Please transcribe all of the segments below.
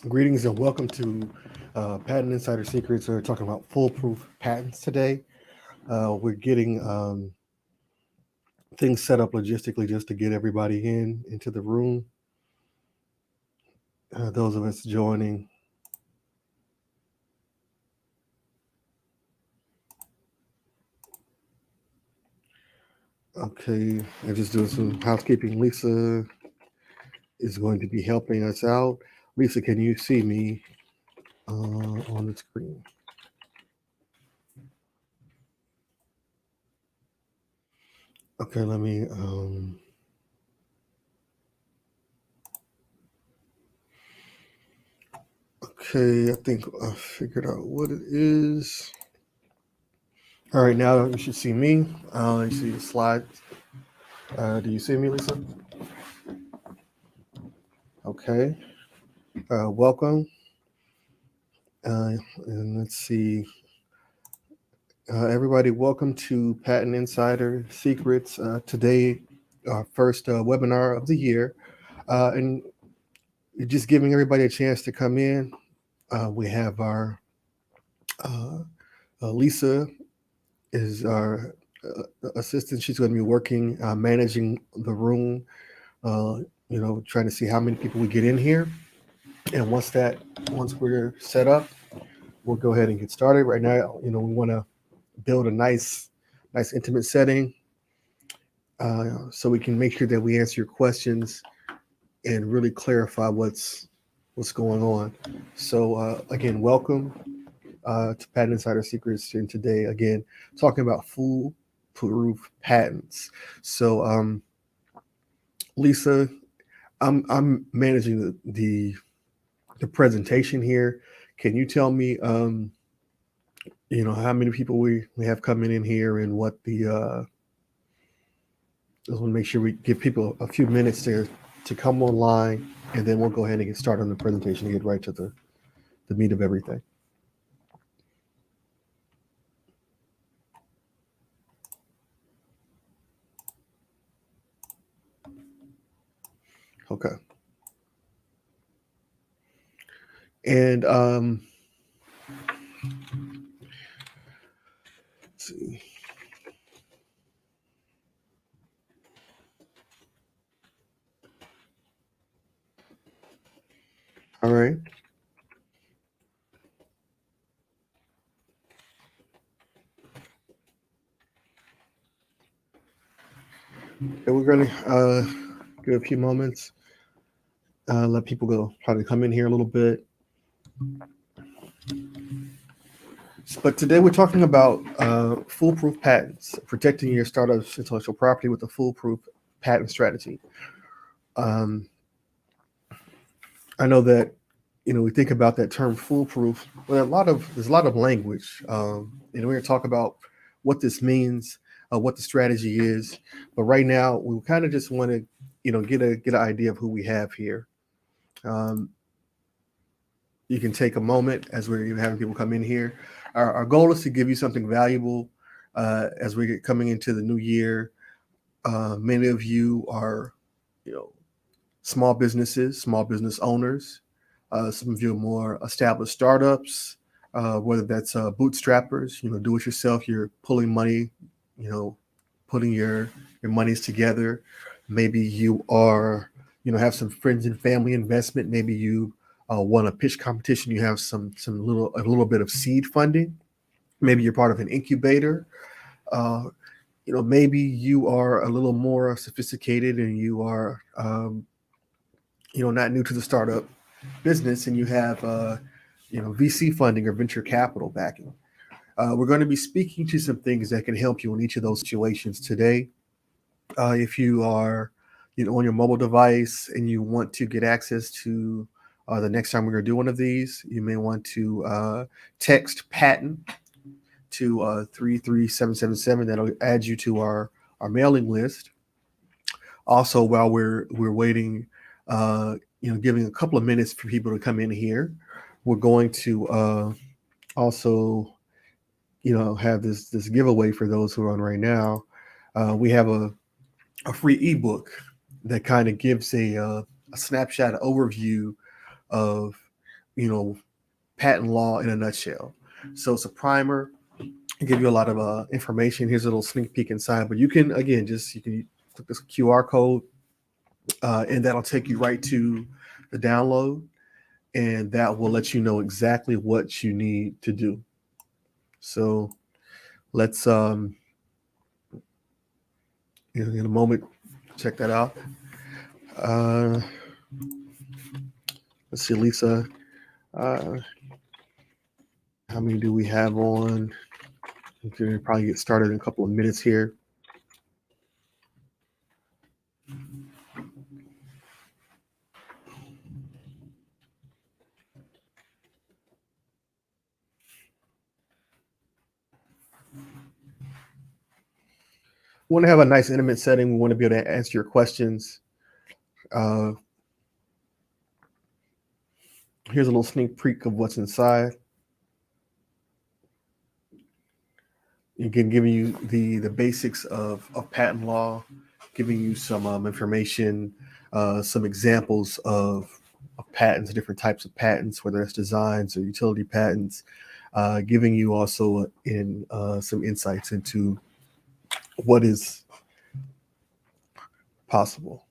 Greetings and welcome to Patent Insider Secrets. We're talking about foolproof patents today. We're getting things set up logistically just to get everybody into the room. Those of us joining. Okay, I'm just doing some housekeeping. Lisa is going to be helping us out. Lisa, can you see me on the screen? Okay, let me. Okay, I think I figured out what it is. All right, now you should see me. You see the slides. Do you see me, Lisa? Okay. Welcome. And let's see. Everybody, welcome to Patent Insider Secrets. Today, our first webinar of the year. And just giving everybody a chance to come in. We have our uh, Lisa is our assistant. She's going to be working, managing the room, trying to see how many people we get in here. And once we're set up, we'll go ahead and get started. Right now, we want to build a nice intimate setting, so we can make sure that we answer your questions and really clarify what's going on. So again, welcome to Patent Insider Secrets, and today again talking about foolproof patents. So Lisa, I'm managing the presentation here. Can you tell me how many people we have coming in here and what the just want to make sure we give people a few minutes to come online, and then we'll go ahead and get started on the presentation and get right to the meat of everything. Okay. And let's see. All right. And we're going to give a few moments, let people go try to come in here a little bit. But today we're talking about foolproof patents, protecting your startup's intellectual property with a foolproof patent strategy. Um, I know that we think about that term foolproof. Well, there's a lot of language, and we're going to talk about what this means, what the strategy is. But right now, we kind of just want to get an idea of who we have here. Um, you can take a moment as we're having people come in here. Our goal is to give you something valuable as we get coming into the new year. Many of you are, small businesses, small business owners. Some of you are more established startups, whether that's bootstrappers, do it yourself. You're pulling money, putting your monies together. Maybe you are, have some friends and family investment. Maybe you won a pitch competition. You have a little bit of seed funding. Maybe you're part of an incubator. Uh, maybe you are a little more sophisticated and you are, not new to the startup business, and you have, VC funding or venture capital backing. We're going to be speaking to some things that can help you in each of those situations today. If you are, on your mobile device and you want to get access to the next time we're going to do one of these, you may want to text patent to 33777. That'll add you to our mailing list. Also, while we're waiting, giving a couple of minutes for people to come in here, we're going to also, have this giveaway for those who are on right now. We have a free ebook that kind of gives a snapshot overview of patent law in a nutshell. So it's a primer, give you a lot of information. Here's a little sneak peek inside, but you can, again, you can click this QR code, and that'll take you right to the download, and that will let you know exactly what you need to do. So let's, in a moment, check that out. Let's see, Lisa, how many do we have on? We can probably get started in a couple of minutes here. We want to have a nice intimate setting. We want to be able to answer your questions. Here's a little sneak peek of what's inside. Again, giving you the basics of patent law, giving you some information, some examples of patents, different types of patents, whether it's designs or utility patents, giving you also some insights into what is possible.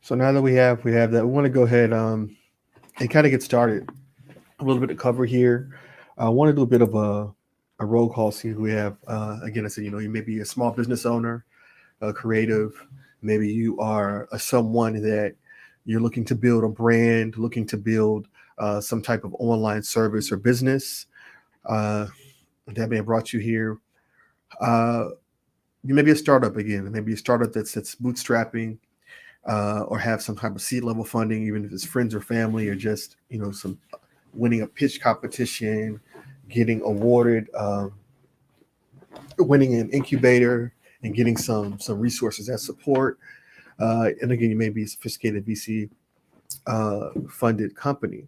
So now that we have that, we want to go ahead and kind of get started. A little bit to cover here. I want to do a bit of a roll call, see who we have. Again, I said, you may be a small business owner, a creative. Maybe you are someone that you're looking to build a brand, looking to build some type of online service or business that may have brought you here. You may be a startup again, maybe a startup that's bootstrapping, or have some type of seed level funding, even if it's friends or family, or just some winning a pitch competition, getting awarded, winning an incubator, and getting some resources that support. And again, you may be a sophisticated VC funded company.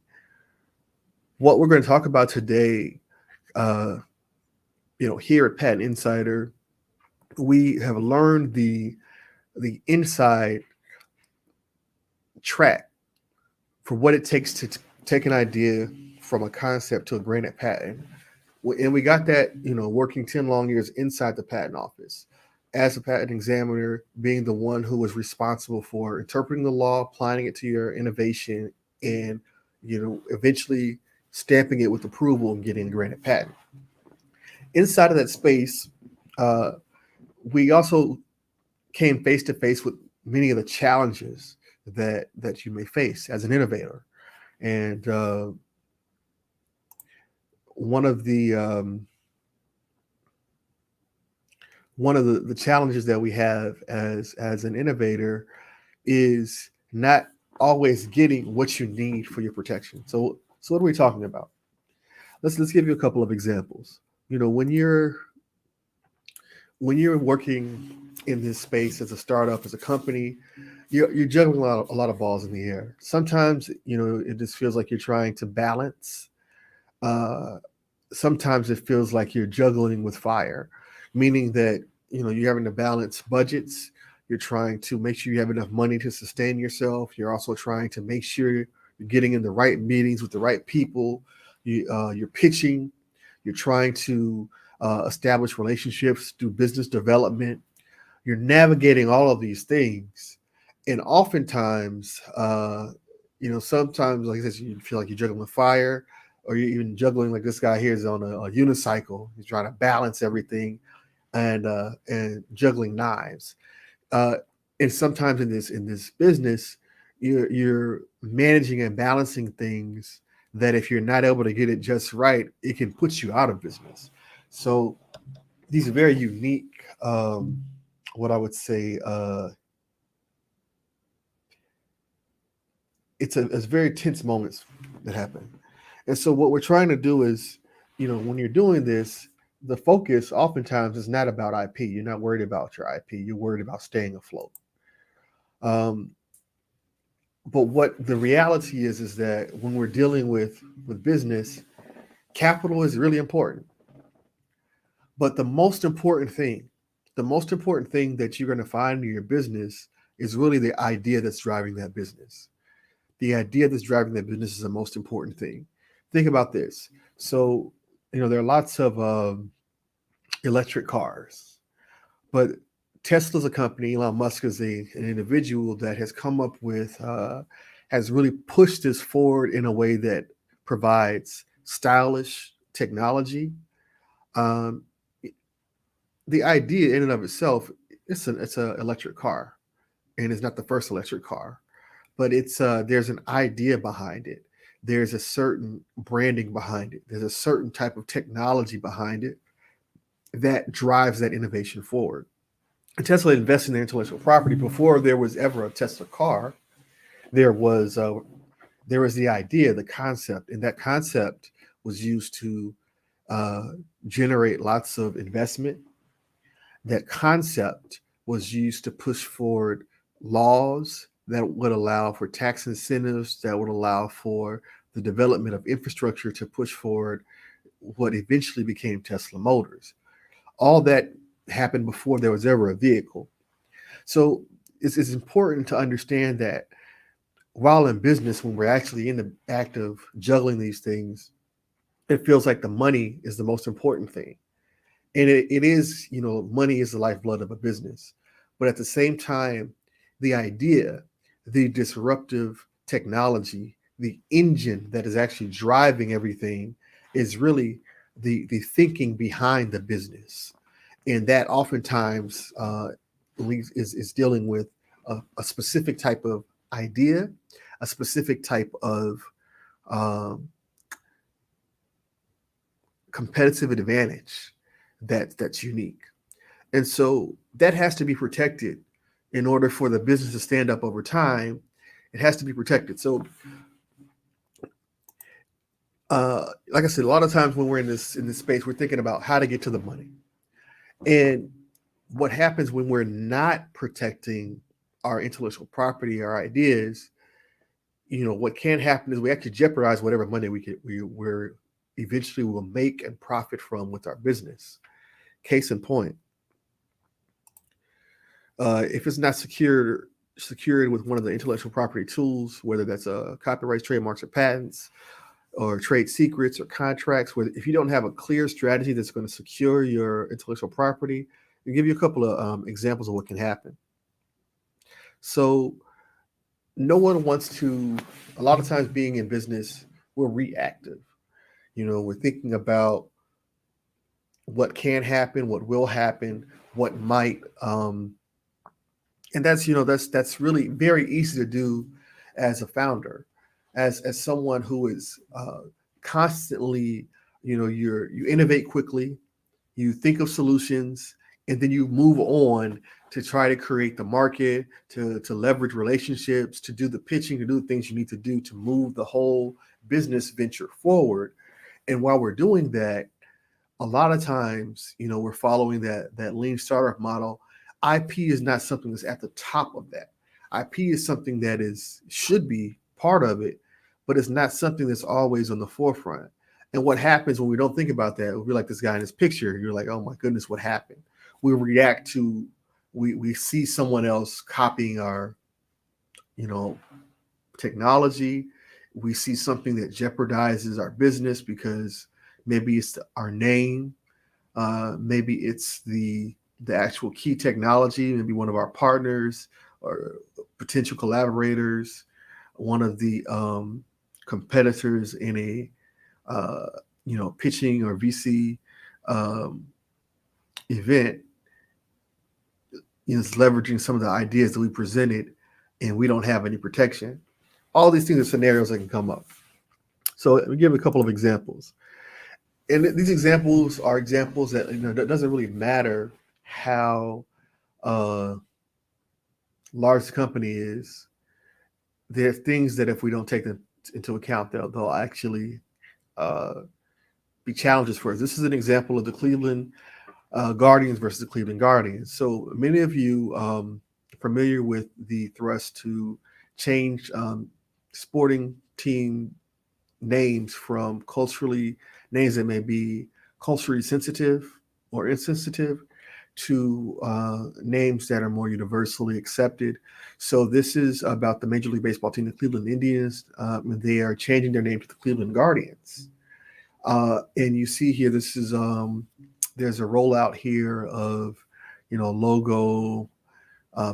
What we're going to talk about today, here at Patent Insider, we have learned the inside track for what it takes to take an idea from a concept to a granted patent. And we got that, working 10 long years inside the patent office as a patent examiner, being the one who was responsible for interpreting the law, applying it to your innovation, and, eventually stamping it with approval and getting a granted patent. Inside of that space, we also came face to face with many of the challenges that you may face as an innovator. And one of the challenges that we have as an innovator is not always getting what you need for your protection. So what are we talking about? Let's give you a couple of examples. When you're working in this space as a startup, as a company, you're juggling a lot of balls in the air. Sometimes, it just feels like you're trying to balance. Sometimes it feels like you're juggling with fire, meaning that, you're having to balance budgets. You're trying to make sure you have enough money to sustain yourself. You're also trying to make sure you're getting in the right meetings with the right people. You're pitching. You're trying to establish relationships, do business development. You're navigating all of these things. And oftentimes, sometimes, like I said, you feel like you're juggling with fire, or you're even juggling like this guy here is on a unicycle. He's trying to balance everything and juggling knives. And sometimes in this business, you're managing and balancing things that if you're not able to get it just right, it can put you out of business. So these are very unique, what I would say, it's very tense moments that happen. And so what we're trying to do is, when you're doing this, the focus oftentimes is not about IP. You're not worried about your IP. You're worried about staying afloat. Um, but what the reality is that when we're dealing with business, capital is really important. But the most important thing that you're going to find in your business is really the idea that's driving that business. The idea that's driving that business is the most important thing. Think about this. So, there are lots of electric cars, but Tesla's a company. Elon Musk is an individual that has come up with, has really pushed this forward in a way that provides stylish technology. Um, the idea in and of itself, it's a electric car, and it's not the first electric car, but it's there's an idea behind it. There's a certain branding behind it. There's a certain type of technology behind it that drives that innovation forward. And Tesla invested in their intellectual property before there was ever a Tesla car. There was the idea, the concept, and that concept was used to uh, generate lots of investment. That concept was used to push forward laws that would allow for tax incentives, that would allow for the development of infrastructure to push forward what eventually became Tesla Motors. All that happened before there was ever a vehicle. So it's important to understand that while in business, when we're actually in the act of juggling these things, it feels like the money is the most important thing. And it is, money is the lifeblood of a business. But at the same time, the idea, the disruptive technology, the engine that is actually driving everything is really the thinking behind the business. And that oftentimes is dealing with a specific type of idea, a specific type of um, competitive advantage that's unique. And so that has to be protected in order for the business to stand up over time. It has to be protected. So, like I said, a lot of times when we're in this space, we're thinking about how to get to the money. And what happens when we're not protecting our intellectual property, our ideas, what can happen is we actually jeopardize whatever money we're eventually will make and profit from with our business. Case in point, if it's not secured with one of the intellectual property tools, whether that's copyrights, trademarks, or patents, or trade secrets or contracts, where if you don't have a clear strategy that's going to secure your intellectual property, I'll give you a couple of examples of what can happen. So no one wants to, a lot of times being in business, we're reactive. We're thinking about what can happen, what will happen, what might, and that's really very easy to do as a founder, as someone who is constantly, you innovate quickly, you think of solutions, and then you move on to try to create the market, to leverage relationships, to do the pitching, to do the things you need to do to move the whole business venture forward. And while we're doing that, a lot of times, we're following that lean startup model. IP is not something that's at the top of that. IP is something that should be part of it, but it's not something that's always on the forefront. And what happens when we don't think about that? We're like this guy in this picture. You're like, oh my goodness, what happened? We react to, we see someone else copying our, technology. We see something that jeopardizes our business because maybe it's our name, maybe it's the actual key technology, maybe one of our partners or potential collaborators, one of the competitors in a pitching or VC um, event is leveraging some of the ideas that we presented, and we don't have any protection. All these things are scenarios that can come up. So let me give a couple of examples. And these examples are examples that, that doesn't really matter how uh, large the company is. There are things that if we don't take them into account, they'll actually uh, be challenges for us. This is an example of the Cleveland Guardians versus the Cleveland Guardians. So many of you familiar with the thrust to change sporting team names from names that may be culturally sensitive or insensitive to names that are more universally accepted. So this is about the Major League Baseball team, the Cleveland Indians. They are changing their name to the Cleveland Guardians. And you see here, this is there's a rollout here of, logo,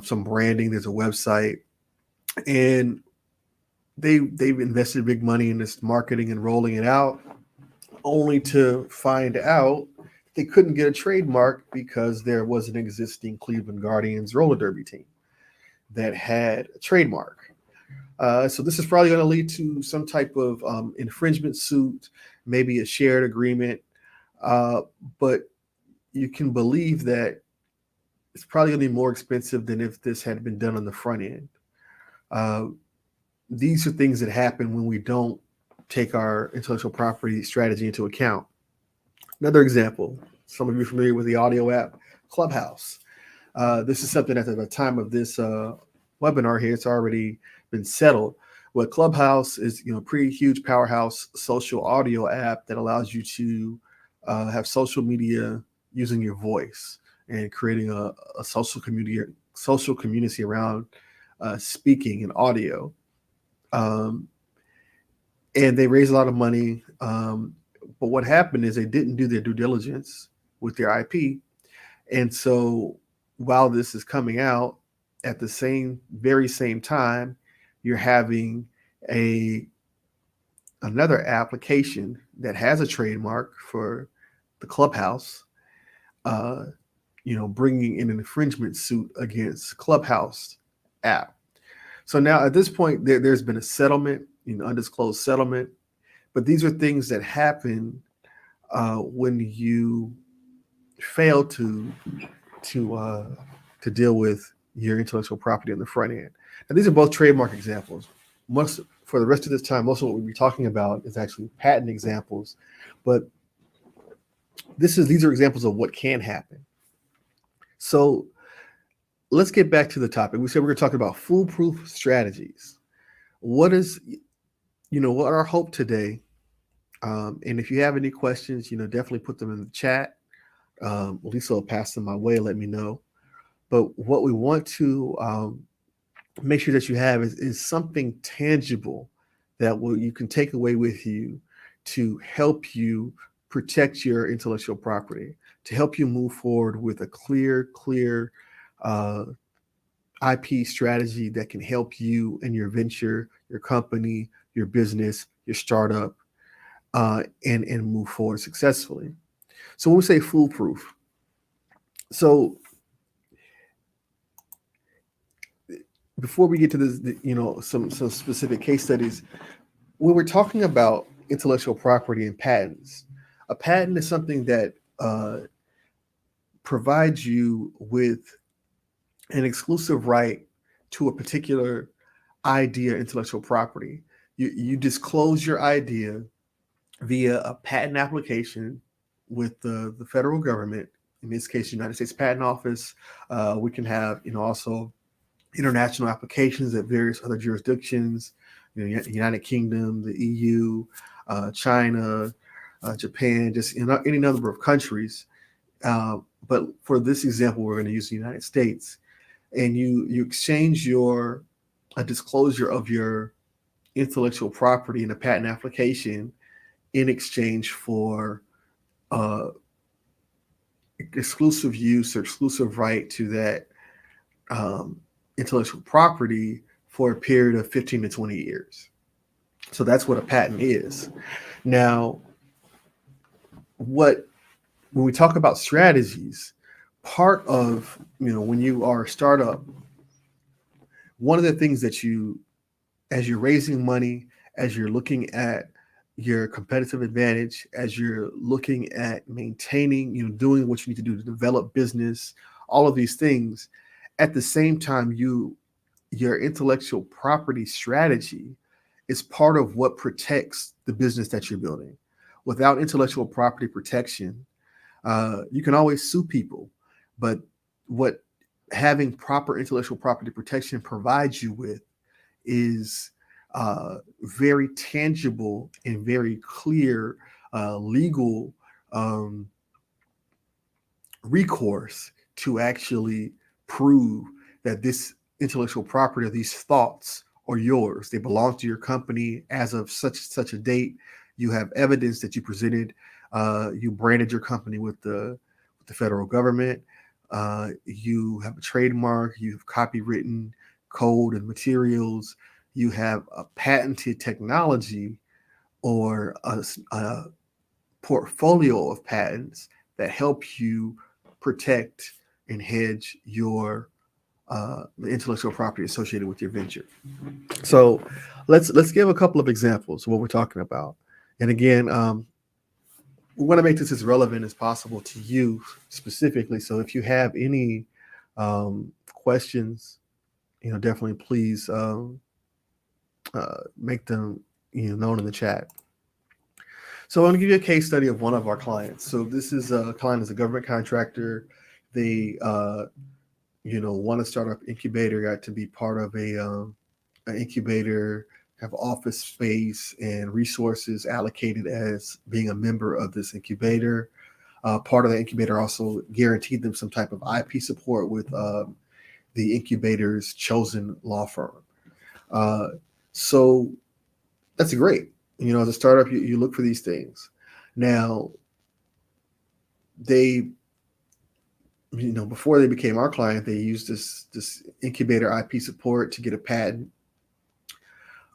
some branding. There's a website, and they've invested big money in this marketing and rolling it out, only to find out they couldn't get a trademark because there was an existing Cleveland Guardians roller derby team that had a trademark. So this is probably going to lead to some type of infringement suit, maybe a shared agreement. But you can believe that it's probably going to be more expensive than if this had been done on the front end. These are things that happen when we don't take our intellectual property strategy into account. Another example, some of you are familiar with the audio app Clubhouse. This is something that at the time of this webinar here, it's already been settled. What Clubhouse is, pretty huge powerhouse social audio app that allows you to have social media using your voice and creating a social community around speaking and audio. And they raised a lot of money. But what happened is they didn't do their due diligence with their IP. And so while this is coming out, at the very same time, you're having another application that has a trademark for the Clubhouse, bringing in an infringement suit against Clubhouse app. So now at this point, there's been a settlement, undisclosed settlement, but these are things that happen when you fail to deal with your intellectual property on the front end. Now, these are both trademark examples. For the rest of this time, most of what we'll be talking about is actually patent examples, but these are examples of what can happen. So let's get back to the topic. We said we're going to talk about foolproof strategies. What our hope today? And if you have any questions, definitely put them in the chat. Lisa will pass them my way. Let me know. But what we want to make sure that you have is something tangible that you can take away with you to help you protect your intellectual property, to help you move forward with a clear IP strategy that can help you and your venture, your company, your business, your startup, and move forward successfully. So when we say foolproof, so before we get to this, some specific case studies, when we're talking about intellectual property and patents, a patent is something that provides you with an exclusive right to a particular idea, intellectual property. You disclose your idea via a patent application with the federal government, in this case, United States Patent Office. We can have, also international applications at various other jurisdictions, United Kingdom, the EU, China, Japan, just any number of countries. But for this example, we're going to use the United States. And you exchange a disclosure of your intellectual property in a patent application in exchange for exclusive use or exclusive right to that intellectual property for a period of 15 to 20 years. So that's what a patent is. Now, when we talk about strategies, part of, when you are a startup, one of the things that as you're raising money, as you're looking at your competitive advantage, as you're looking at maintaining, doing what you need to do to develop business, all of these things, at the same time, your intellectual property strategy is part of what protects the business that you're building. Without intellectual property protection, you can always sue people, but what having proper intellectual property protection provides you with is very tangible and very clear legal um, recourse to actually prove that this intellectual property or these thoughts are yours. They belong to your company as of such a date. You have evidence that you presented. You branded your company with the federal government. You have a trademark. You have copywritten code and materials. You have a patented technology or a portfolio of patents that help you protect and hedge your the intellectual property associated with your venture. So let's give a couple of examples of what we're talking about. And again, we want to make this as relevant as possible to you specifically. So if you have any questions, definitely please make them known in the chat. So I'm going to give you a case study of one of our clients. So this is a client is a government contractor. They want to start up incubator, got to be part of an incubator, have office space and resources allocated as being a member of this incubator. Part of the incubator also guaranteed them some type of IP support with the incubator's chosen law firm. So that's great. As a startup, you look for these things. Now, they, before they became our client, they used this incubator IP support to get a patent.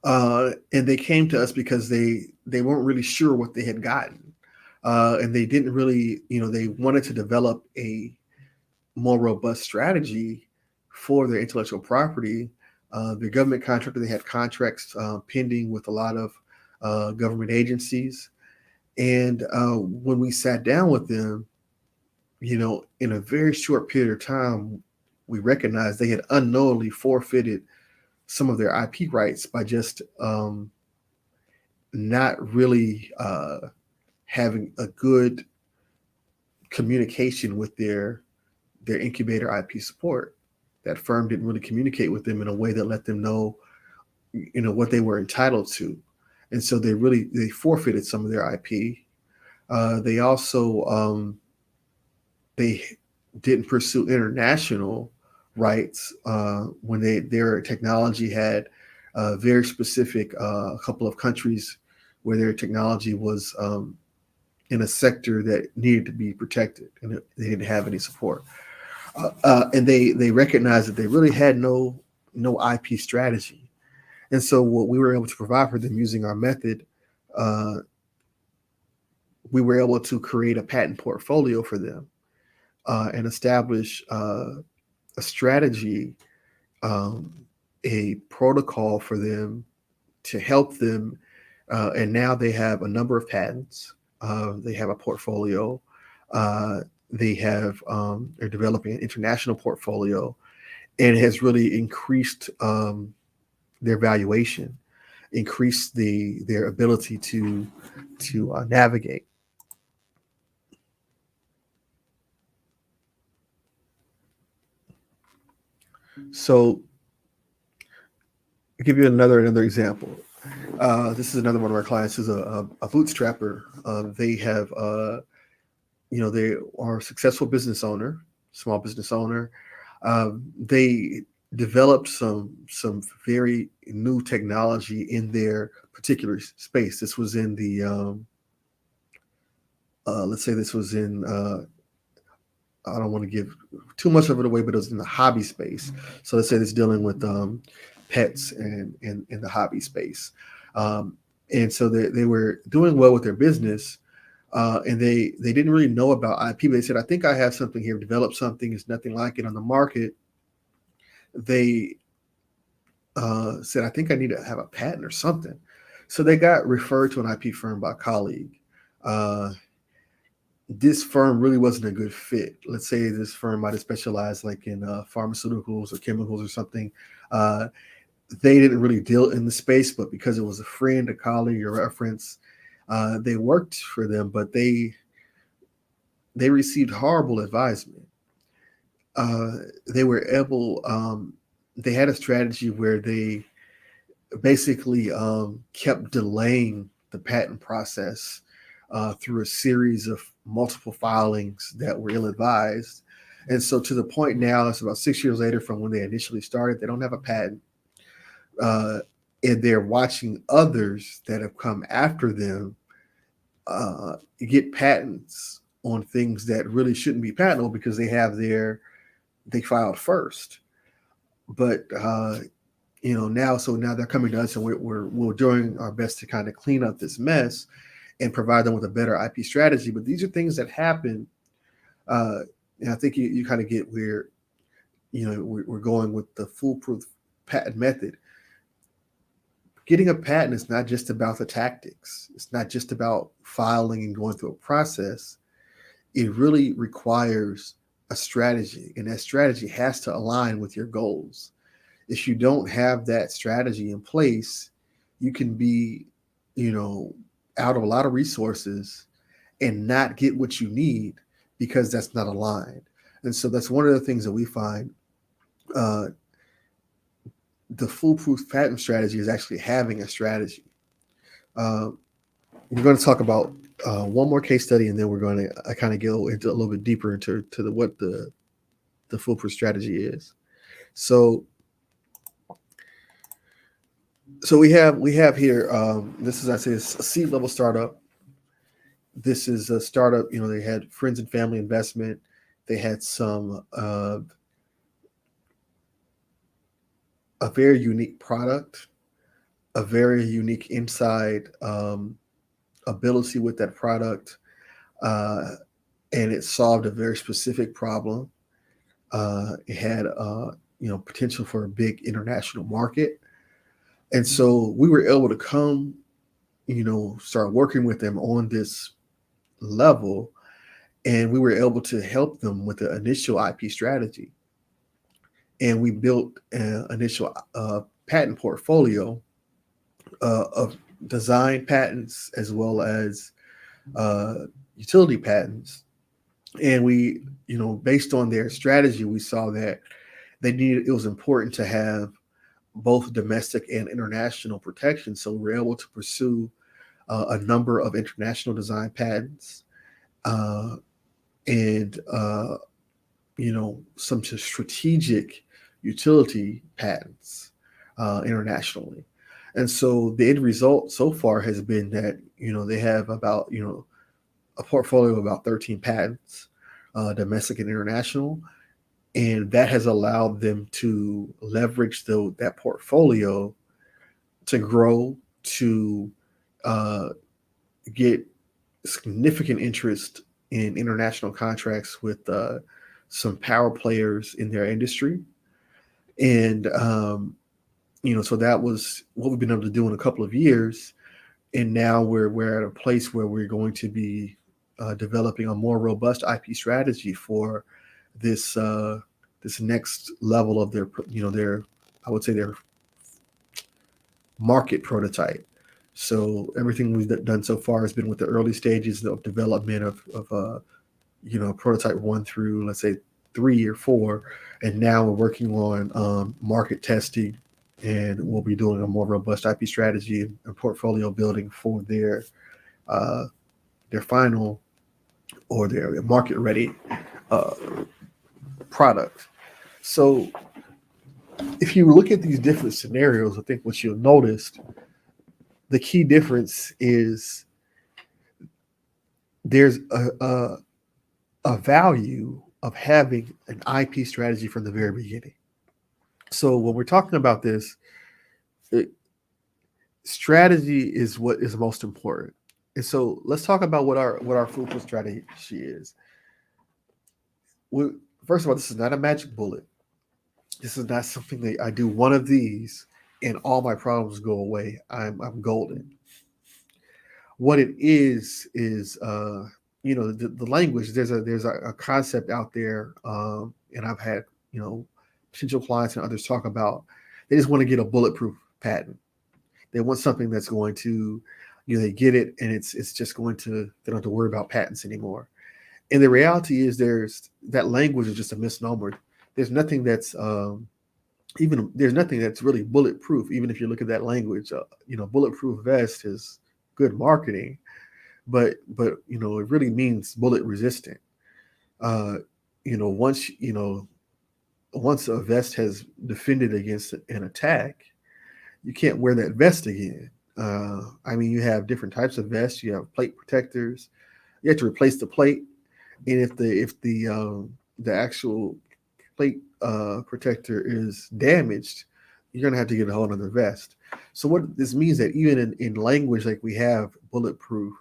And they came to us because they weren't really sure what they had gotten. And they didn't really, they wanted to develop a more robust strategy for their intellectual property. Their government contractor, they had contracts pending with a lot of government agencies. And when we sat down with them, in a very short period of time, we recognized they had unknowingly forfeited some of their IP rights by just not really having a good communication with their incubator IP support. That firm didn't really communicate with them in a way that let them know, what they were entitled to. And so they forfeited some of their IP. They also they didn't pursue international rights when their technology had very specific a couple of countries where their technology was in a sector that needed to be protected, and they didn't have any support. And they recognized that they really had no IP strategy. And so what we were able to provide for them using our method, we were able to create a patent portfolio for them and establish a strategy, a protocol for them to help them. And now they have a number of patents. They have a portfolio. They're developing an international portfolio, and it has really increased their valuation, increased their ability to navigate. So, I'll give you another example. This is another one of our clients who's a bootstrapper. They have, they are a successful business owner, small business owner. They developed some very new technology in their particular space. This was in the, let's say this was in, I don't want to give too much of it away, but it was in the hobby space. So let's say it's dealing with pets and in the hobby space. And so they were doing well with their business, and they didn't really know about IP. But they said, I think I have something here, developed something. It's nothing like it on the market. They said, I think I need to have a patent or something. So they got referred to an IP firm by a colleague. This firm really wasn't a good fit. Let's say this firm might have specialized like in pharmaceuticals or chemicals or something. They didn't really deal in the space, but because it was a friend, a colleague, a reference, they worked for them, but they received horrible advisement. they were able. They had a strategy where they basically kept delaying the patent process through a series of multiple filings that were ill-advised. And so to the point now, it's about 6 years later from when they initially started, they don't have a patent. Uh, and they're watching others that have come after them get patents on things that really shouldn't be patentable because they filed first. But now they're coming to us, and we're doing our best to kind of clean up this mess and provide them with a better IP strategy. But these are things that happen, and I think you kind of get where we're going with the foolproof patent method. Getting a patent is not just about the tactics. It's not just about filing and going through a process. It really requires a strategy, and that strategy has to align with your goals. If you don't have that strategy in place, you can be, out of a lot of resources and not get what you need because that's not aligned. And so that's one of the things that we find. The foolproof patent strategy is actually having a strategy. We're going to talk about one more case study, and then we're going to kind of go into a little bit deeper into what the foolproof strategy is. So we have here. This is, I say, a seed level startup. This is a startup. They had friends and family investment. They had some a very unique product, a very unique inside ability with that product, and it solved a very specific problem. It had potential for a big international market, and so we were able to come, start working with them on this level, and we were able to help them with the initial IP strategy. And we built an initial patent portfolio of design patents as well as utility patents. And we, based on their strategy, we saw that it was important to have both domestic and international protection. So we were able to pursue a number of international design patents and some strategic utility patents internationally. And so the end result so far has been that they have about a portfolio of about 13 patents, domestic and international, and that has allowed them to leverage that portfolio to grow, to get significant interest in international contracts with some power players in their industry. And so that was what we've been able to do in a couple of years. And now we're at a place where we're going to be developing a more robust IP strategy for this next level of their I would say their market prototype. So everything we've done so far has been with the early stages of development of prototype 1 through, let's say, 3 or 4, and now we're working on market testing, and we'll be doing a more robust IP strategy and portfolio building for their final or their market ready product. So if you look at these different scenarios, I think what you'll notice, the key difference is there's a value of having an IP strategy from the very beginning. So when we're talking about this, strategy is what is most important. And so let's talk about what our foolproof strategy is. First of all, this is not a magic bullet. This is not something that I do one of these and all my problems go away. I'm golden. What it is the language. There's a concept out there, and I've had potential clients and others talk about. They just want to get a bulletproof patent. They want something that's going to, they get it and it's just going to, they don't have to worry about patents anymore. And the reality is that language is just a misnomer. there's nothing that's even there's nothing that's really bulletproof. Even if you look at that language, bulletproof vest is good marketing, but it really means bullet resistant. Uh, once once a vest has defended against an attack, you can't wear that vest again. I mean, you have different types of vests. You have plate protectors. You have to replace the plate, and if the actual plate protector is damaged, you're gonna have to get a whole other vest. So what this means that even in language like we have bulletproof,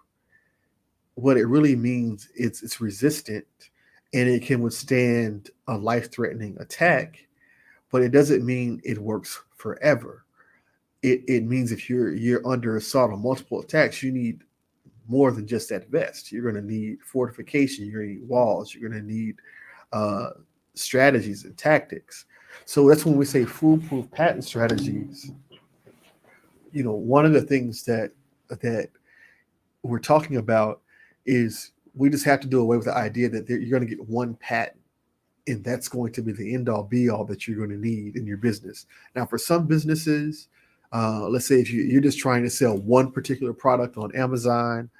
what it really means it's resistant and it can withstand a life-threatening attack, but it doesn't mean it works forever. It means if you're under assault on multiple attacks, you need more than just that vest. You're going to need fortification. You're going to need walls. You're going to need uh, strategies and tactics. So that's when we say foolproof patent strategies. One of the things that we're talking about is we just have to do away with the idea that you're going to get one patent and that's going to be the end all be all that you're going to need in your business. Now, for some businesses, let's say if you're just trying to sell one particular product on Amazon,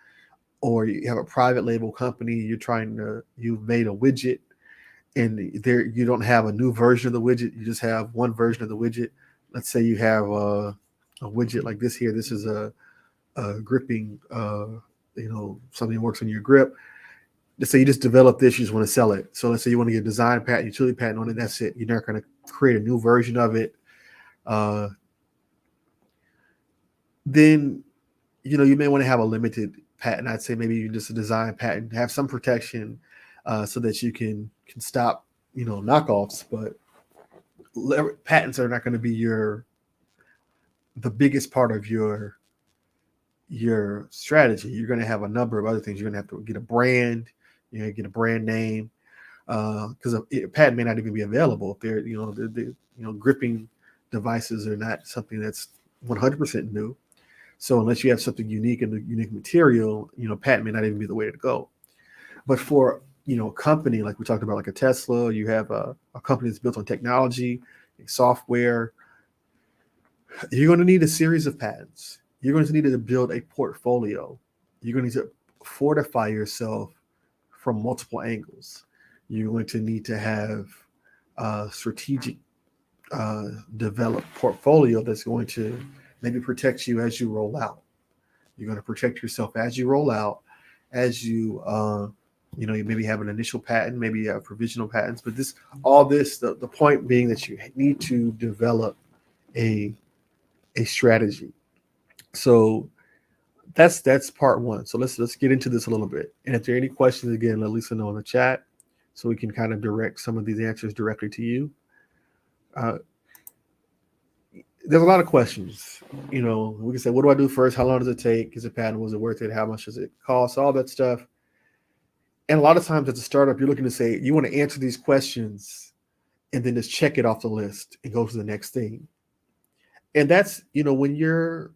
or you have a private label company, you've made a widget, and there you don't have a new version of the widget, you just have one version of the widget. Let's say you have a widget like this here. This is a gripping, something that works on your grip. Let's say you just develop this, you just want to sell it. So let's say you want to get a design patent, utility patent on it. That's it. You're not going to create a new version of it. Then, you may want to have a limited patent. I'd say maybe just a design patent, have some protection so that you can stop, knockoffs. But patents are not going to be the biggest part of your strategy. You're going to have a number of other things. You're going to have to get a brand, get a brand name, because a patent may not even be available if they're, gripping devices are not something that's 100% new. So unless you have something unique and a unique material, patent may not even be the way to go. But for, a company like we talked about, like a Tesla, you have a company that's built on technology, software, you're going to need a series of patents. You're going to need to build a portfolio. You're going to need to fortify yourself from multiple angles. You're going to need to have a strategic developed portfolio that's going to maybe protect you as you roll out. You're going to protect yourself as you roll out, as you you maybe have an initial patent, maybe you have provisional patents, but the point being that you need to develop a strategy. So that's part one. So let's get into this a little bit. And if there are any questions, again, let Lisa know in the chat so we can kind of direct some of these answers directly to you. There's a lot of questions. We can say, what do I do first? How long does it take? Is it patent? Was it worth it? How much does it cost? All that stuff. And a lot of times as a startup, you're looking to say, you want to answer these questions and then just check it off the list and go to the next thing. And that's, when you're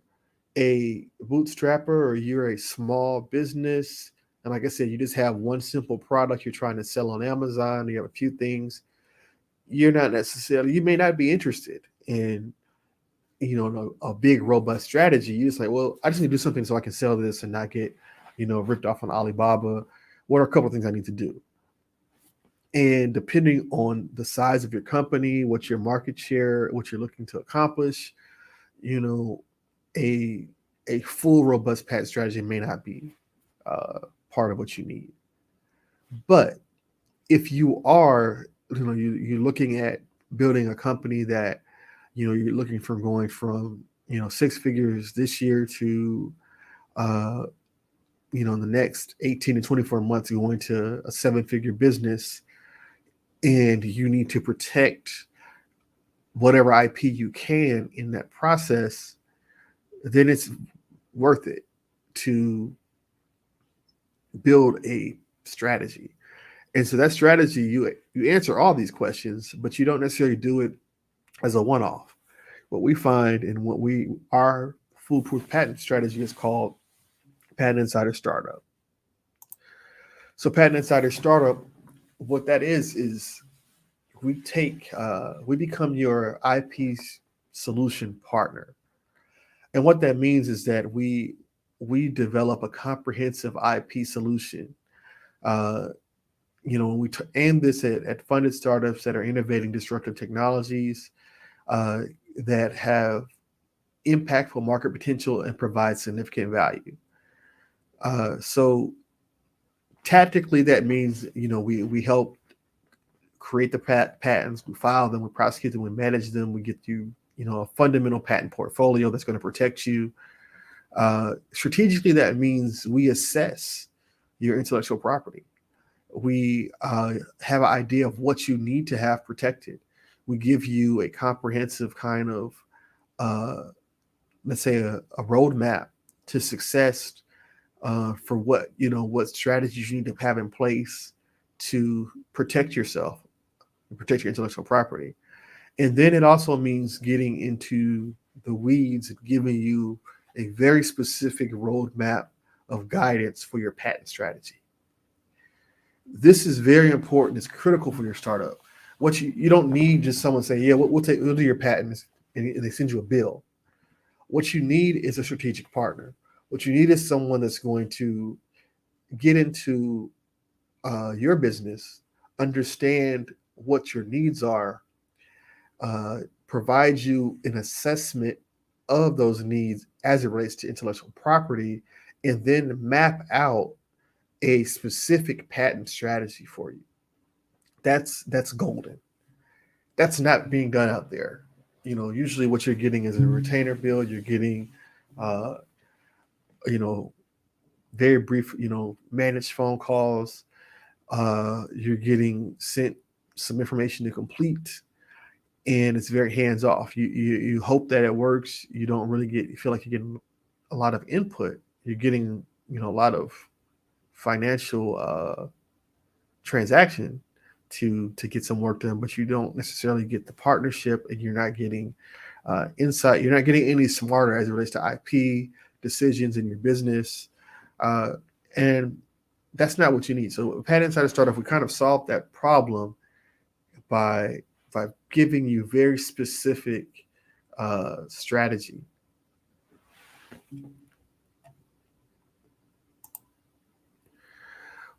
a bootstrapper or you're a small business, and like I said, you just have one simple product you're trying to sell on Amazon, you have a few things, you may not be interested in, a big robust strategy. You just like, well, I just need to do something so I can sell this and not get, ripped off on Alibaba. What are a couple of things I need to do? And depending on the size of your company, what's your market share, what you're looking to accomplish, a full robust patent strategy may not be part of what you need. But if you are, you're looking at building a company that, you're looking for going from, 6 figures this year to, in the next 18 to 24 months, going to a 7-figure business, and you need to protect whatever IP you can in that process, then it's worth it to build a strategy. And so that strategy, you answer all these questions, but you don't necessarily do it as a one-off. What we find and our foolproof patent strategy is called Patent Insider Startup. So Patent Insider Startup, what that is we become your IP solution partner. And what that means is that we develop a comprehensive IP solution. Uh, when we aim this at funded startups that are innovating disruptive technologies uh, that have impactful market potential and provide significant value. So tactically, that means we help create the patents, we file them, we prosecute them, we manage them, we get you a fundamental patent portfolio that's going to protect you. Strategically, that means we assess your intellectual property. We have an idea of what you need to have protected. We give you a comprehensive kind of, let's say, a roadmap to success for what strategies you need to have in place to protect yourself and protect your intellectual property. And then it also means getting into the weeds and giving you a very specific roadmap of guidance for your patent strategy. This is very important. It's critical for your startup. What you don't need just someone say, yeah, we'll do your patents, and they send you a bill. What you need is a strategic partner. What you need is someone that's going to get into your business, understand what your needs are, provide you an assessment of those needs as it relates to intellectual property, and then map out a specific patent strategy for you. That's golden. That's not being done out there. Usually what you're getting is a retainer bill. You're getting, uh, you know, very brief, managed phone calls. You're getting sent some information to complete, and it's very hands off. You hope that it works. You don't really feel like you're getting a lot of input. You're getting a lot of financial transaction to get some work done, but you don't necessarily get the partnership, and you're not getting insight. You're not getting any smarter as it relates to IP decisions in your business, and that's not what you need. So, Patent Insider Startup, we kind of solved that problem by giving you very specific strategy.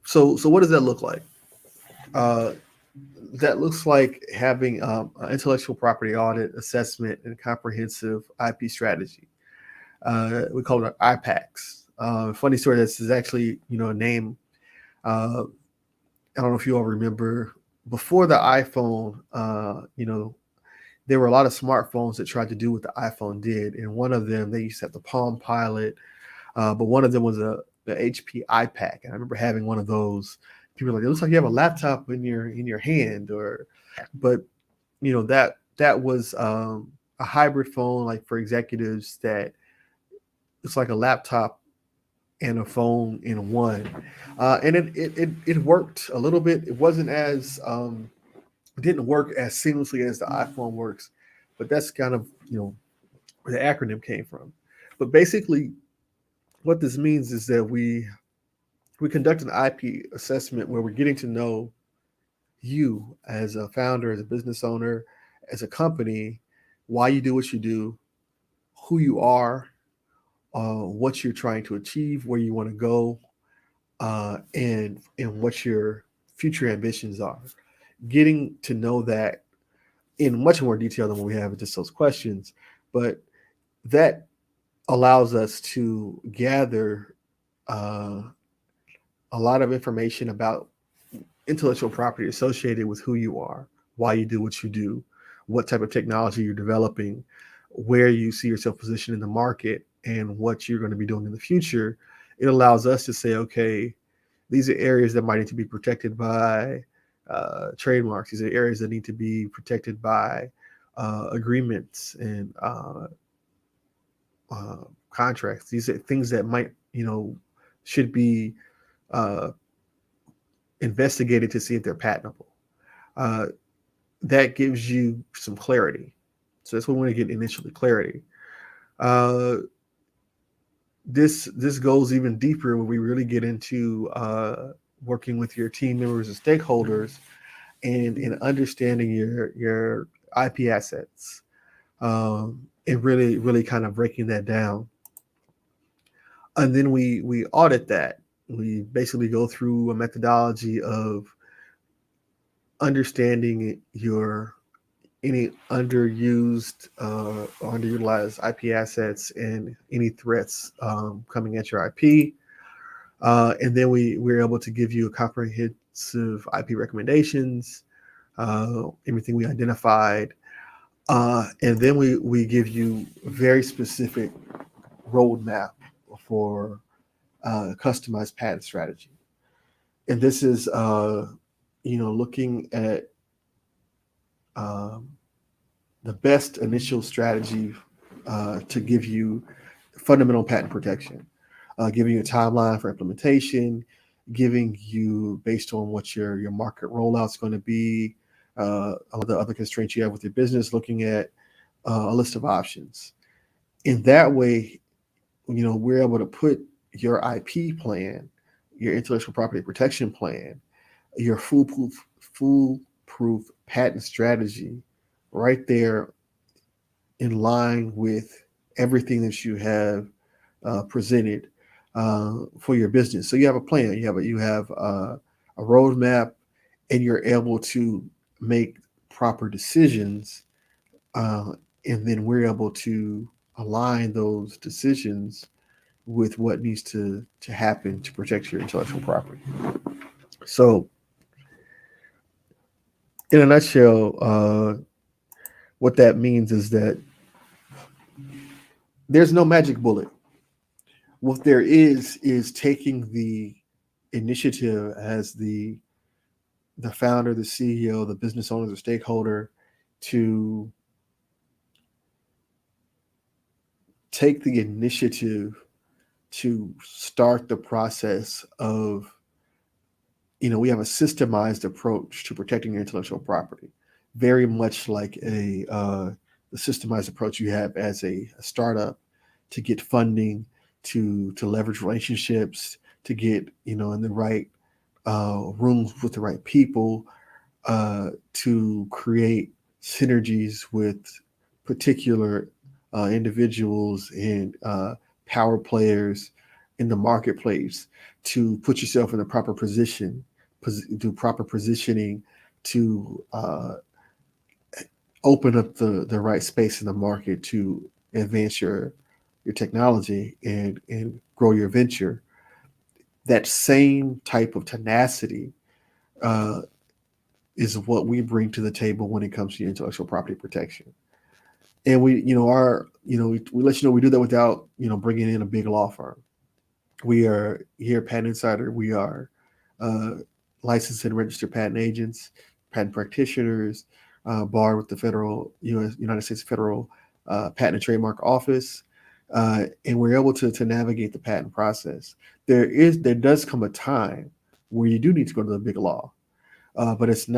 So what does that look like? That looks like having an intellectual property audit, assessment, and comprehensive IP strategy. We call it IPACs. Funny story. This is actually a name. I don't know if you all remember before the iPhone. There were a lot of smartphones that tried to do what the iPhone did, and one of them they used to have the Palm Pilot, but one of them was the HP iPac, and I remember having one of those. People were like, it looks like you have a laptop in your hand, but that was a hybrid phone, like for executives, that it's like a laptop and a phone in one, and it worked a little bit. It wasn't as it didn't work as seamlessly as the iPhone works, but that's kind of where the acronym came from. But basically, what this means is that we conduct an IP assessment where we're getting to know you as a founder, as a business owner, as a company, why you do what you do, who you are, what you're trying to achieve, where you want to go, and what your future ambitions are. Getting to know that in much more detail than what we have in just those questions, but that allows us to gather a lot of information about intellectual property associated with who you are, why you do what you do, what type of technology you're developing, where you see yourself positioned in the market, and what you're going to be doing in the future. It allows us to say, okay, these are areas that might need to be protected by trademarks. These are areas that need to be protected by agreements and contracts. These are things that might, should be investigated to see if they're patentable. Uh, that gives you some clarity. So that's what we want to get initially, clarity. Uh, this goes even deeper when we really get into working with your team members and stakeholders and understanding your IP assets, and really kind of breaking that down. And then we audit that. We basically go through a methodology of understanding your any underused or underutilized IP assets and any threats coming at your IP. And then we're able to give you a comprehensive IP recommendations, everything we identified. And then we give you a very specific roadmap for customized patent strategy. And this is, looking at um, the best initial strategy to give you fundamental patent protection, giving you a timeline for implementation, giving you based on what your market rollout is going to be, all the other constraints you have with your business, looking at a list of options. In that way, we're able to put your IP plan, your intellectual property protection plan, your foolproof patent strategy right there in line with everything that you have presented for your business. So you have a plan, you have a roadmap, and you're able to make proper decisions, uh, and then we're able to align those decisions with what needs to happen to protect your intellectual property. So, in a nutshell, what that means is that there's no magic bullet. What there is taking the initiative as the founder, the CEO, the business owner, the stakeholder, to take the initiative to start the process of, we have a systemized approach to protecting your intellectual property, very much like the systemized approach you have as a startup to get funding, to leverage relationships, to get in the right rooms with the right people, to create synergies with particular individuals and power players in the marketplace, to put yourself in the proper position, do proper positioning, to open up the right space in the market to advance your technology and grow your venture. That same type of tenacity uh, is what we bring to the table when it comes to intellectual property protection. And we let you know we do that without bringing in a big law firm. We are here at Patent Insider. We are uh, licensed and registered patent agents, patent practitioners, barred with the federal United States Federal Patent and Trademark Office, and we're able to navigate the patent process. There does come a time where you do need to go to the big law, but it's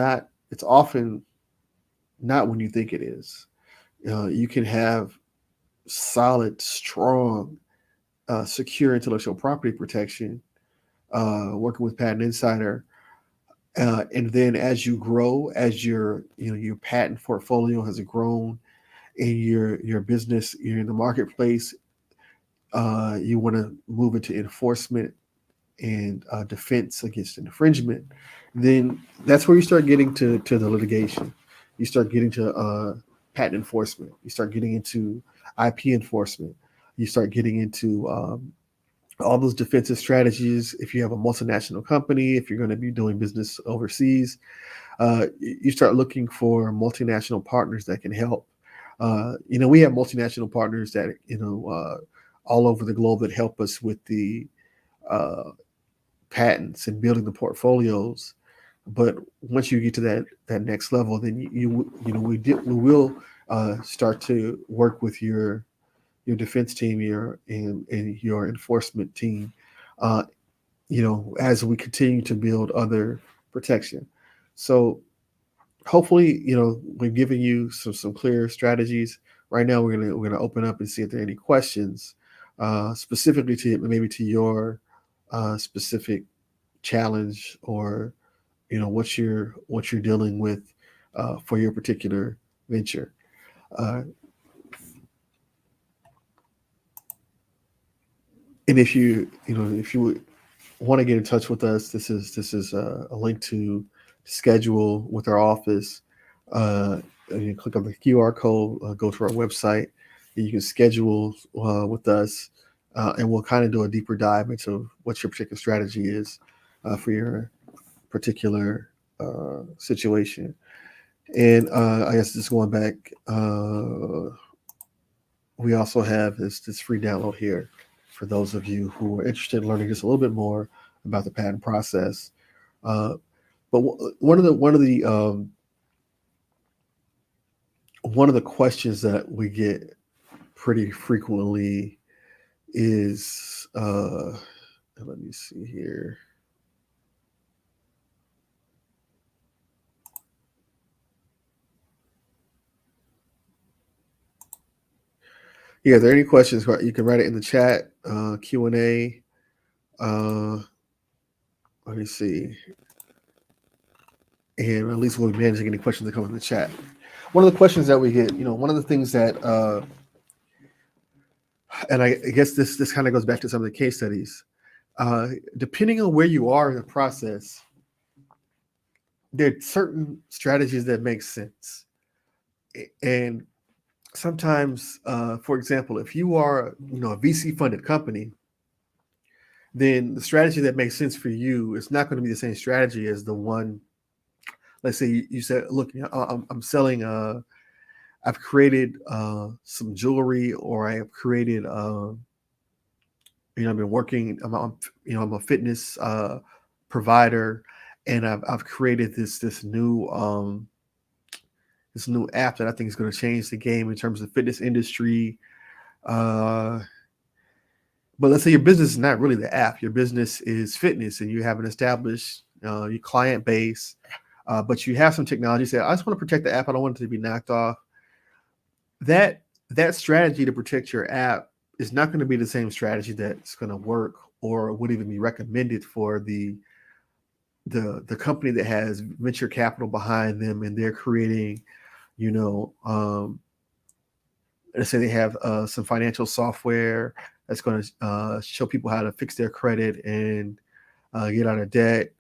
often not when you think it is. You can have solid, strong, secure intellectual property protection working with Patent Insider. And then as you grow, as your patent portfolio has grown, and your business, you're in the marketplace, you want to move into enforcement and defense against infringement, then that's where you start getting to the litigation. You start getting to patent enforcement. You start getting into IP enforcement. You start getting into all those defensive strategies. If you have a multinational company, if you're going to be doing business overseas, you start looking for multinational partners that can help. We have multinational partners that all over the globe that help us with the uh, patents and building the portfolios. But once you get to that next level, then we will start to work with your defense team, and your enforcement team, uh, as we continue to build other protection. So hopefully, we're giving you some clear strategies. Right now, we're gonna open up and see if there are any questions, specifically to maybe to your specific challenge or what you're dealing with for your particular venture. Uh, and if you would want to get in touch with us, this is a link to schedule with our office. And you click on the QR code, go to our website, and you can schedule with us, and we'll kind of do a deeper dive into what your particular strategy is for your particular situation. And I guess just going back, we also have this free download here for those of you who are interested in learning just a little bit more about the patent process. Uh, but one of the questions that we get pretty frequently is, let me see here. Yeah, if there are any questions, you can write it in the chat, Q&A. Let me see. And at least we'll be managing any questions that come in the chat. One of the questions that we get, one of the things that, and I guess this kind of goes back to some of the case studies. Depending on where you are in the process, there are certain strategies that make sense. And sometimes, for example, if you are, a VC funded company, then the strategy that makes sense for you is not going to be the same strategy as the one. Let's say you said, look, I'm selling, I've created some jewelry, or I have created, I've been working, I'm a fitness provider, and I've created this new app that I think is going to change the game in terms of the fitness industry. But let's say your business is not really the app. Your business is fitness, and you have an established your client base, but you have some technology. Say, I just want to protect the app. I don't want it to be knocked off. That strategy to protect your app is not going to be the same strategy that's going to work or would even be recommended for the company that has venture capital behind them, and they're creating, let's say they have some financial software that's going to show people how to fix their credit and get out of debt.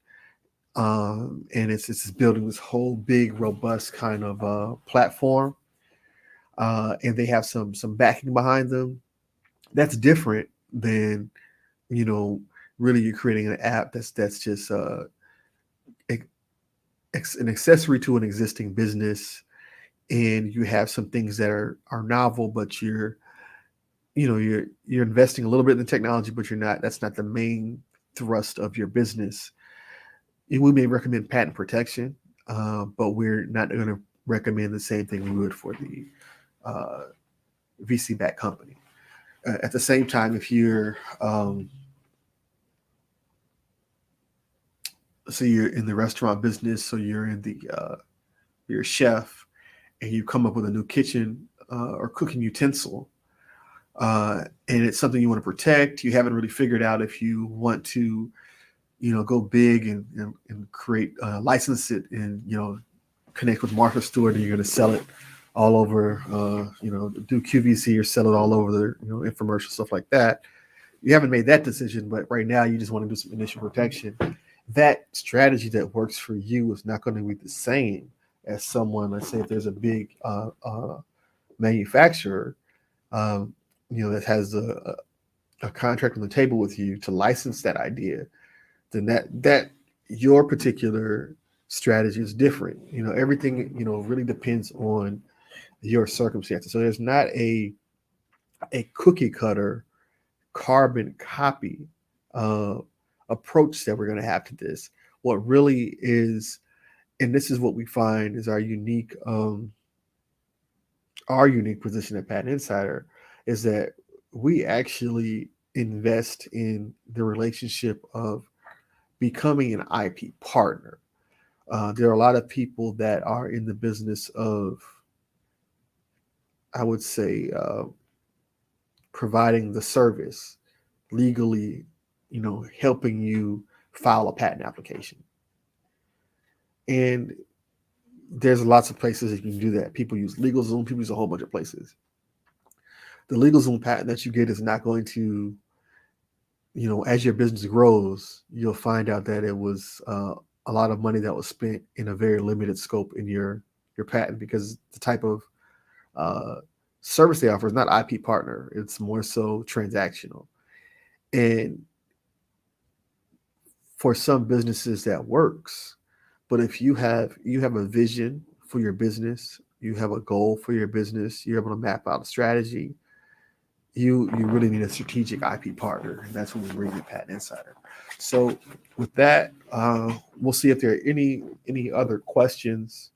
And it's building this whole big, robust kind of platform. And they have some backing behind them. That's different than, really you're creating an app that's just an accessory to an existing business, and you have some things that are novel, but you're investing a little bit in the technology, but that's not the main thrust of your business. We may recommend patent protection, but we're not going to recommend the same thing we would for the VC-backed company. At the same time, if you're so you're in the restaurant business, so you're in you're a chef, and you come up with a new kitchen or cooking utensil, and it's something you want to protect. You haven't really figured out if you want to, go big and create, license it, and connect with Martha Stewart, and you're going to sell it all over, do QVC or sell it all over the infomercial, stuff like that. You haven't made that decision, but right now you just want to do some initial protection. That strategy that works for you is not going to be the same as someone. Let's say if there's a big manufacturer, that has a contract on the table with you to license that idea, then that your particular strategy is different. Everything really depends on your circumstances. So there's not a cookie cutter carbon copy approach that we're going to have to this. What really is, and this is what we find, is our unique position at Patent Insider, is that we actually invest in the relationship of becoming an IP partner. There are a lot of people that are in the business of, I would say, providing the service legally, helping you file a patent application. And there's lots of places that you can do that. People use LegalZoom, people use a whole bunch of places. The LegalZoom patent that you get is not going to, as your business grows, you'll find out that it was a lot of money that was spent in a very limited scope in your patent, because the type of uh, service they offer is not IP partner. It's more so transactional. And for some businesses that works, but if you have a vision for your business, you have a goal for your business, you're able to map out a strategy, you really need a strategic IP partner, and that's when we bring in Patent Insider. So with that, we'll see if there are any other questions.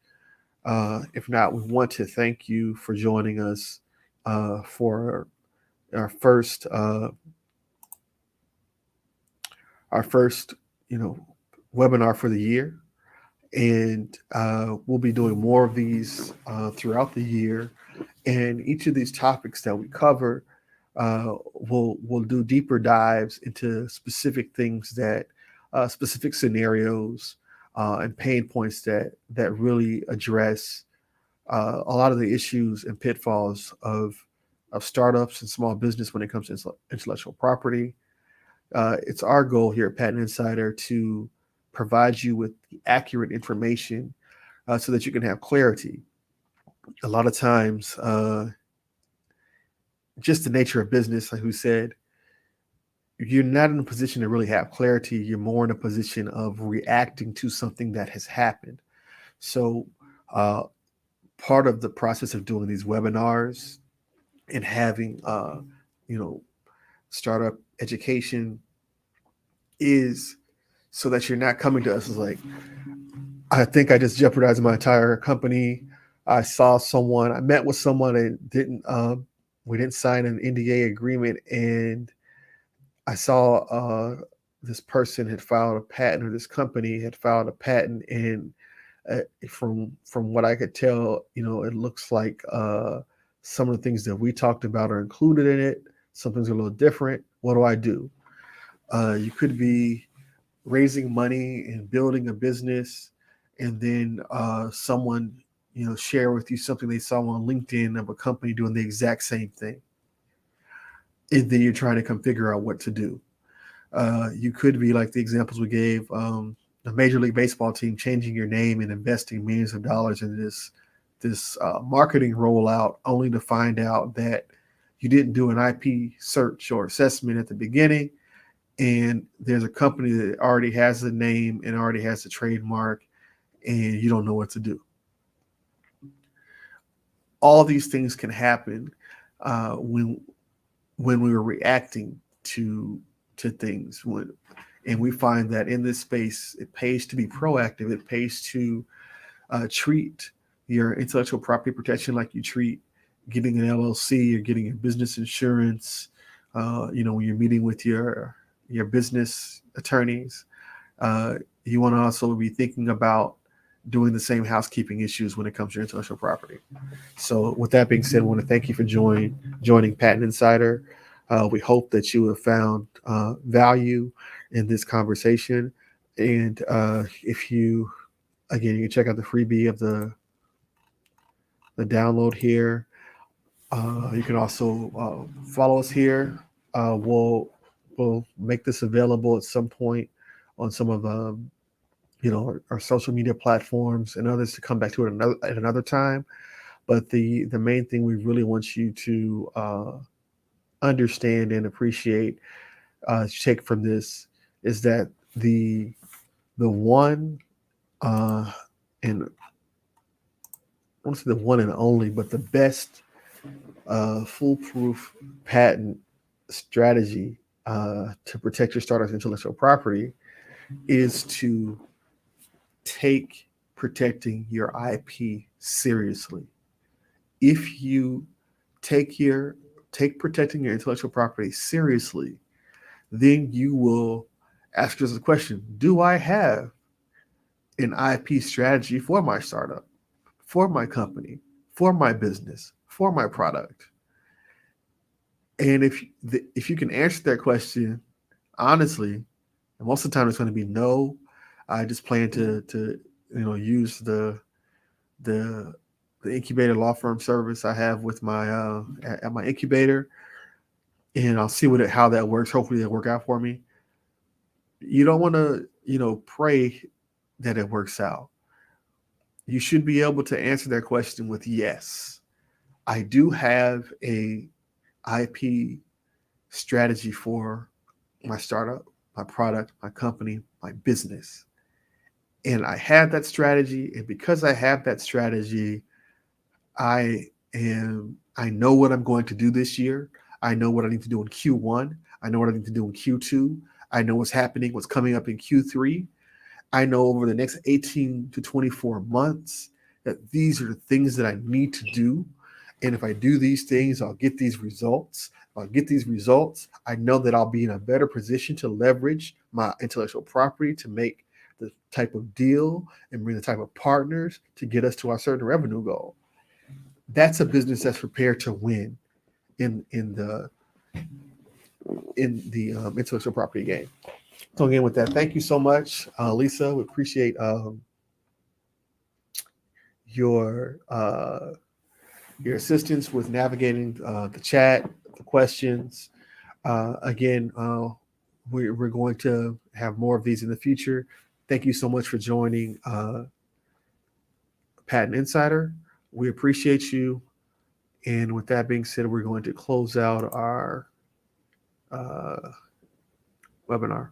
If not, we want to thank you for joining us for our first our first webinar for the year, and we'll be doing more of these throughout the year. And each of these topics that we cover, we'll do deeper dives into specific things that specific scenarios and pain points that really address a lot of the issues and pitfalls of startups and small business when it comes to intellectual property. It's our goal here at Patent Insider to provide you with the accurate information so that you can have clarity. A lot of times, just the nature of business, like we said, you're not in a position to really have clarity. You're more in a position of reacting to something that has happened. So, part of the process of doing these webinars and having, startup education is so that you're not coming to us as like, I think I just jeopardized my entire company. I met with someone and we didn't sign an NDA agreement, and I saw this person had filed a patent, or this company had filed a patent, and from what I could tell, it looks like some of the things that we talked about are included in it. Something's a little different. What do I do? You could be raising money and building a business, and then someone share with you something they saw on LinkedIn of a company doing the exact same thing, and then you're trying to come figure out what to do. You could be like the examples we gave, a Major League Baseball team changing your name and investing millions of dollars in this marketing rollout, only to find out that you didn't do an IP search or assessment at the beginning, and there's a company that already has the name and already has the trademark, and you don't know what to do. All these things can happen when we were reacting to things. And we find that in this space, it pays to be proactive. It pays to treat your intellectual property protection like you treat getting an LLC or getting your business insurance. When you're meeting with your business attorneys, you want to also be thinking about doing the same housekeeping issues when it comes to your intellectual property. So with that being said, I want to thank you for joining Patent Insider. We hope that you have found value in this conversation. And if you can check out the freebie of the download here. You can also follow us here. We'll make this available at some point on some of our social media platforms and others to come back to it at another time. But the main thing we really want you to understand and appreciate, take from this, is that the one and I want to say the one and only, but the best foolproof patent strategy to protect your startup's intellectual property is to take protecting your IP seriously. If you take protecting your intellectual property seriously, then you will ask yourself the question, do I have an IP strategy for my startup, for my company, for my business, for my product? And if you can answer that question honestly, and most of the time it's going to be no, I just plan to use the incubator law firm service I have with my at my incubator, and I'll see how that works. Hopefully, it'll work out for me. You don't want to pray that it works out. You should be able to answer that question with yes. I do have a IP strategy for my startup, my product, my company, my business. And I have that strategy. And because I have that strategy, I know what I'm going to do this year. I know what I need to do in Q1. I know what I need to do in Q2. I know what's coming up in Q3. I know over the next 18 to 24 months that these are the things that I need to do. And if I do these things, I'll get these results. If I get these results, I know that I'll be in a better position to leverage my intellectual property to make the type of deal and bring the type of partners to get us to our certain revenue goal. That's a business that's prepared to win in the intellectual property game. So again, with that, thank you so much, Lisa. We appreciate your assistance with navigating the chat, the questions. Again, we're going to have more of these in the future. Thank you so much for joining Patent Insider. We appreciate you. And with that being said, we're going to close out our webinar.